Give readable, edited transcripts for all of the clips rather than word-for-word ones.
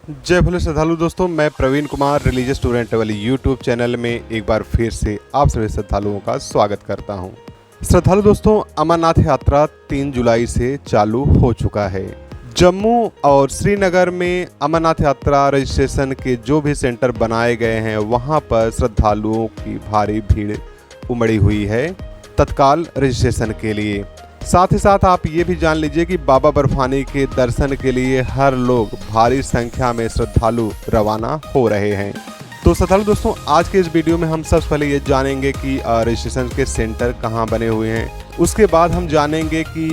जय भोले श्रद्धालु दोस्तों, मैं Praveen Kumar religious tour and travel YouTube channel में एक बार फिर से आप सभी श्रद्धालुओं का स्वागत करता हूं। श्रद्धालु दोस्तों, अमरनाथ यात्रा 3 जुलाई से चालू हो चुका है। जम्मू और श्रीनगर में अमरनाथ यात्रा रजिस्ट्रेशन के जो भी सेंटर बनाए गए हैं वहां पर श्रद्धालुओं की भारी भीड़ उमड़ी हुई है तत्काल रजिस्ट्रेशन के लिए। साथ ही साथ आप ये भी जान लीजिए कि बाबा बर्फानी के दर्शन के लिए हर लोग भारी संख्या में श्रद्धालु रवाना हो रहे हैं। तो श्रद्धालु दोस्तों, आज के इस वीडियो में हम सबसे पहले ये जानेंगे कि रजिस्ट्रेशन के सेंटर कहाँ बने हुए हैं। उसके बाद हम जानेंगे कि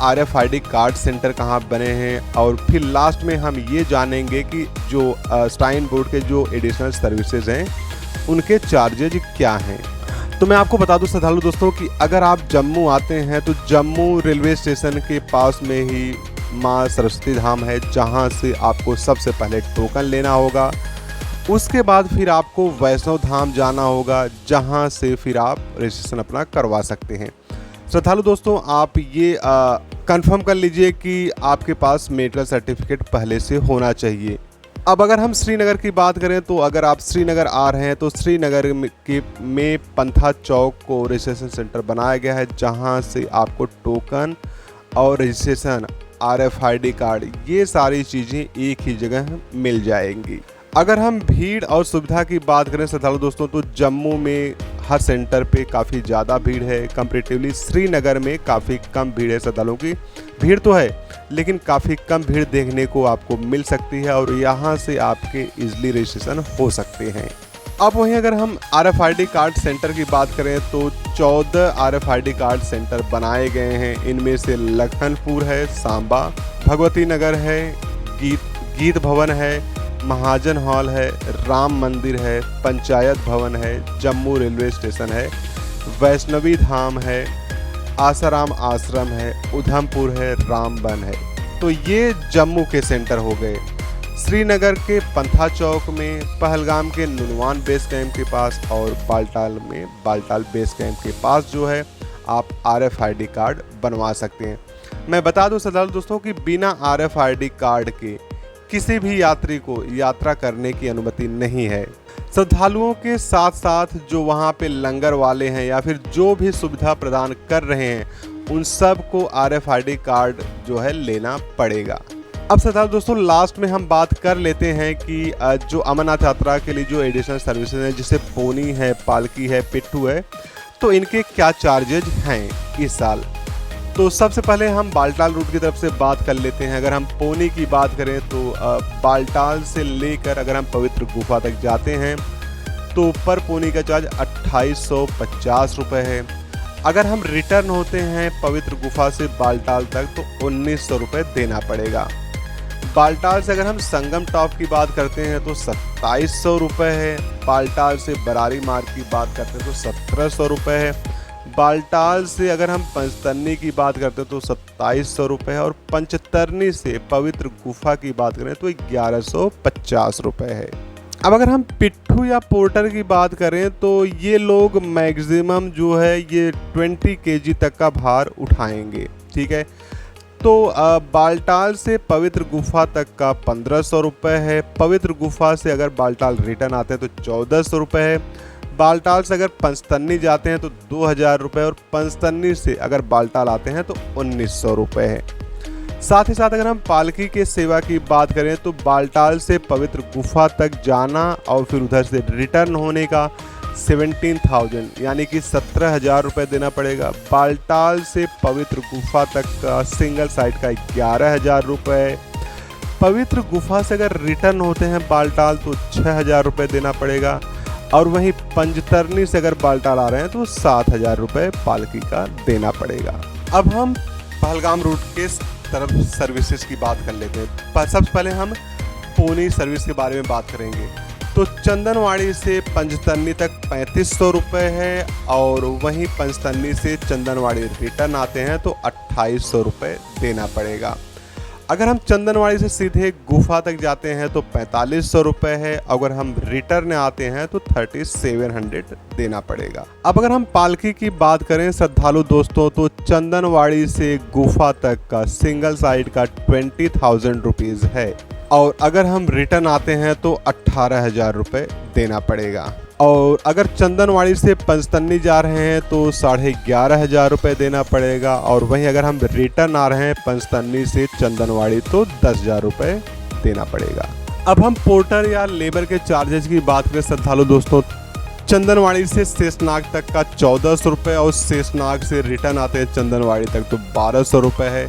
RFID कार्ड सेंटर कहाँ बने हैं, और फिर लास्ट में हम ये जानेंगे कि जो श्राइन बोर्ड के जो एडिशनल सर्विसेज हैं उनके चार्जेज क्या हैं। तो मैं आपको बता दूं श्रद्धालु दोस्तों कि अगर आप जम्मू आते हैं तो जम्मू रेलवे स्टेशन के पास में ही माँ सरस्वती धाम है, जहां से आपको सबसे पहले टोकन लेना होगा। उसके बाद फिर आपको वैष्णो धाम जाना होगा, जहां से फिर आप रजिस्ट्रेशन अपना करवा सकते हैं। श्रद्धालु दोस्तों, आप ये कंफर्म कर लीजिए कि आपके पास मेडिकल सर्टिफिकेट पहले से होना चाहिए। अब अगर हम श्रीनगर की बात करें तो अगर आप श्रीनगर आ रहे हैं तो श्रीनगर में पंथा चौक को रजिस्ट्रेशन सेंटर बनाया गया है, जहां से आपको टोकन और रजिस्ट्रेशन, RFID कार्ड, ये सारी चीज़ें एक ही जगह मिल जाएंगी। अगर हम भीड़ और सुविधा की बात करें श्रद्धालु दोस्तों, तो जम्मू में हर सेंटर पे काफ़ी ज़्यादा भीड़ है कंपैरेटिवली। श्रीनगर में काफ़ी कम भीड़ है। श्रद्धालुओं की भीड़ तो है, लेकिन काफ़ी कम भीड़ देखने को आपको मिल सकती है, और यहाँ से आपके इजीली रजिस्ट्रेशन हो सकते हैं। अब वहीं अगर हम RFID कार्ड सेंटर की बात करें तो 14 RFID कार्ड सेंटर बनाए गए हैं। इनमें से लखनपुर है, सांबा, भगवती नगर है, गीत भवन है, महाजन हॉल है, राम मंदिर है, पंचायत भवन है, जम्मू रेलवे स्टेशन है, वैष्णवी धाम है, आसाराम आश्रम है, उधमपुर है, रामबन है। तो ये जम्मू के सेंटर हो गए। श्रीनगर के पंथा चौक में, पहलगाम के नुनवान बेस कैंप के पास, और बालटाल में बालटाल बेस कैंप के पास जो है आप RFID कार्ड बनवा सकते हैं। मैं बता दूं श्रद्धालु दोस्तों कि बिना RFID कार्ड के किसी भी यात्री को यात्रा करने की अनुमति नहीं है। श्रद्धालुओं के साथ साथ जो वहाँ पे लंगर वाले हैं या फिर जो भी सुविधा प्रदान कर रहे हैं, उन सब को RFID कार्ड जो है लेना पड़ेगा। अब श्रद्धालु दोस्तों, लास्ट में हम बात कर लेते हैं कि जो अमरनाथ यात्रा के लिए जो एडिशनल सर्विसेज हैं, जैसे पोनी है, पालकी है, पिट्ठू है, तो इनके क्या चार्जेज हैं इस साल। तो सबसे पहले हम बालटाल रूट की तरफ से बात कर लेते हैं। अगर हम पोनी की बात करें तो बालटाल से लेकर अगर हम पवित्र गुफा तक जाते हैं तो पर पोनी का चार्ज 2850 रुपये है। अगर हम रिटर्न होते हैं पवित्र गुफा से बालटाल तक तो 1900 रुपये देना पड़ेगा। बालटाल से अगर हम संगम टॉप की बात करते हैं तो 2700 रुपये है। बालटाल से बरारी मार्ग की बात करते हैं तो 1700 रुपये है। बालटाल से अगर हम पंचतरनी की बात करते हैं तो 2700 रुपये है, और पंचतरनी से पवित्र गुफा की बात करें तो 1150 रुपये है। अब अगर हम पिट्ठू या पोर्टर की बात करें तो ये लोग मैक्सिमम जो है ये 20 kg तक का भार उठाएंगे, ठीक है। तो बालटाल से पवित्र गुफा तक का 1500 रुपये है। पवित्र गुफा से अगर बालटाल रिटर्न आते हैं तो 1400 रुपये है। बालटाल से अगर पंचतरनी जाते हैं तो 2000 रुपये, और पंचतरनी से अगर बालटाल आते हैं तो 1900 रुपये है। साथ ही साथ अगर हम पालकी के सेवा की बात करें तो बालटाल से पवित्र गुफा तक जाना और फिर उधर से रिटर्न होने का 17,000 यानी कि 17,000 रुपये देना पड़ेगा। बालटाल से पवित्र गुफा तक का सिंगल साइड का 11,000 रुपये। पवित्र गुफा से अगर रिटर्न होते हैं बालटाल तो 6,000 रुपये देना पड़ेगा, और वहीं पंचतरनी से अगर बालटाल आ रहे हैं तो 7,000 रुपये पालकी का देना पड़ेगा। अब हम पहलगाम रूट के तरफ सर्विसेज की बात कर लेते हैं। सबसे पहले हम पोनी सर्विस के बारे में बात करेंगे। तो चंदनवाड़ी से पंचतरनी तक 3500 रुपये है, और वहीं पंचतरनी से चंदनवाड़ी रिटर्न आते हैं तो 2800 रुपये देना पड़ेगा। अगर हम चंदनवाड़ी से सीधे गुफा तक जाते हैं तो 4500 रुपये है। अगर हम रिटर्न आते हैं तो 3700 देना पड़ेगा। अब अगर हम पालकी की बात करें श्रद्धालु दोस्तों, तो चंदनवाड़ी से गुफा तक का सिंगल साइड का 20,000 रुपीज़ है। और अगर हम रिटर्न आते हैं तो 18,000 रुपये देना पड़ेगा। और अगर चंदनवाड़ी से पंचतन्नी जा रहे हैं तो 11,500 रुपये देना पड़ेगा। और वहीं अगर हम रिटर्न आ रहे हैं पंचतन्नी से चंदनवाड़ी तो 10,000 रुपये देना पड़ेगा। अब हम पोर्टर या लेबर के चार्जेस की बात करें श्रद्धालु दोस्तों, चंदनवाड़ी से शेषनाग तक का 1,400 रुपये और शेषनाग से रिटर्न आते हैं चंदनवाड़ी तक तो 1,200 रुपये है।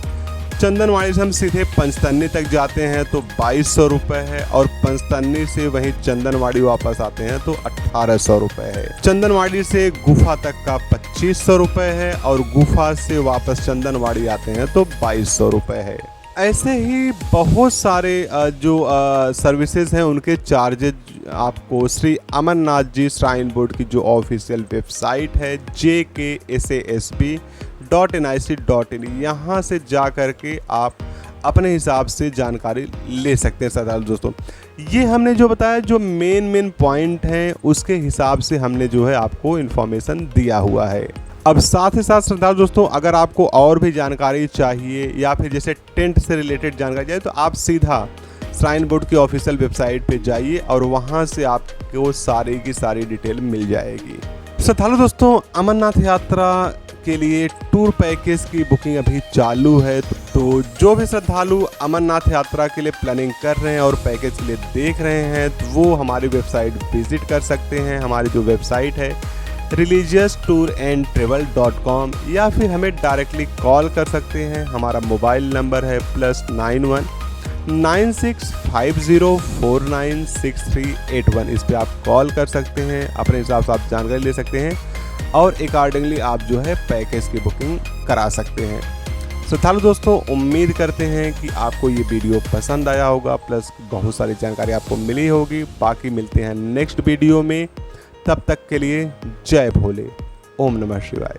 चंदनवाड़ी से हम सीधे पंचतन्नी तक जाते हैं तो 2,200 रुपये है और पंचतन्नी से वहीं चंदनवाड़ी वापस आते हैं तो 1,800 रुपये है। चंदनवाड़ी से गुफा तक का 2,500 रुपये है और गुफा से वापस चंदनवाड़ी आते हैं तो 2,200 रुपये है। ऐसे ही बहुत सारे जो सर्विसेज हैं उनके चार्जेज आपको श्री अमरनाथ जी श्राइन बोर्ड की जो ऑफिशियल वेबसाइट है jksasb.nic.in यहाँ से जा कर के आप अपने हिसाब से जानकारी ले सकते हैं। श्रद्धालु दोस्तों, ये हमने जो बताया जो मेन पॉइंट हैं उसके हिसाब से हमने जो है आपको इन्फॉर्मेशन दिया हुआ है। अब साथ ही साथ श्रद्धालु दोस्तों, अगर आपको और भी जानकारी चाहिए या फिर जैसे टेंट से रिलेटेड जानकारी चाहिए तो आप सीधा श्राइन बोर्ड की ऑफिशियल वेबसाइट पे जाइए और वहाँ से आपको सारी की सारी डिटेल मिल जाएगी। श्रद्धालु दोस्तों, अमरनाथ यात्रा के लिए टूर पैकेज की बुकिंग अभी चालू है, तो जो भी श्रद्धालु अमरनाथ यात्रा के लिए प्लानिंग कर रहे हैं और पैकेज के लिए देख रहे हैं तो वो हमारी वेबसाइट विजिट कर सकते हैं। हमारी जो वेबसाइट है religiousTourandTravel.com या फिर हमें डायरेक्टली कॉल कर सकते हैं। हमारा मोबाइल नंबर है +91 9650496381। इस पर आप कॉल कर सकते हैं, अपने हिसाब से आप जानकारी ले सकते हैं और अकॉर्डिंगली आप जो है पैकेज की बुकिंग करा सकते हैं। श्रद्धालु दोस्तों, उम्मीद करते हैं कि आपको ये वीडियो पसंद आया होगा, प्लस बहुत सारी जानकारी आपको मिली होगी। बाकी मिलते हैं नेक्स्ट वीडियो में, तब तक के लिए जय भोले, ओम नमः शिवाय।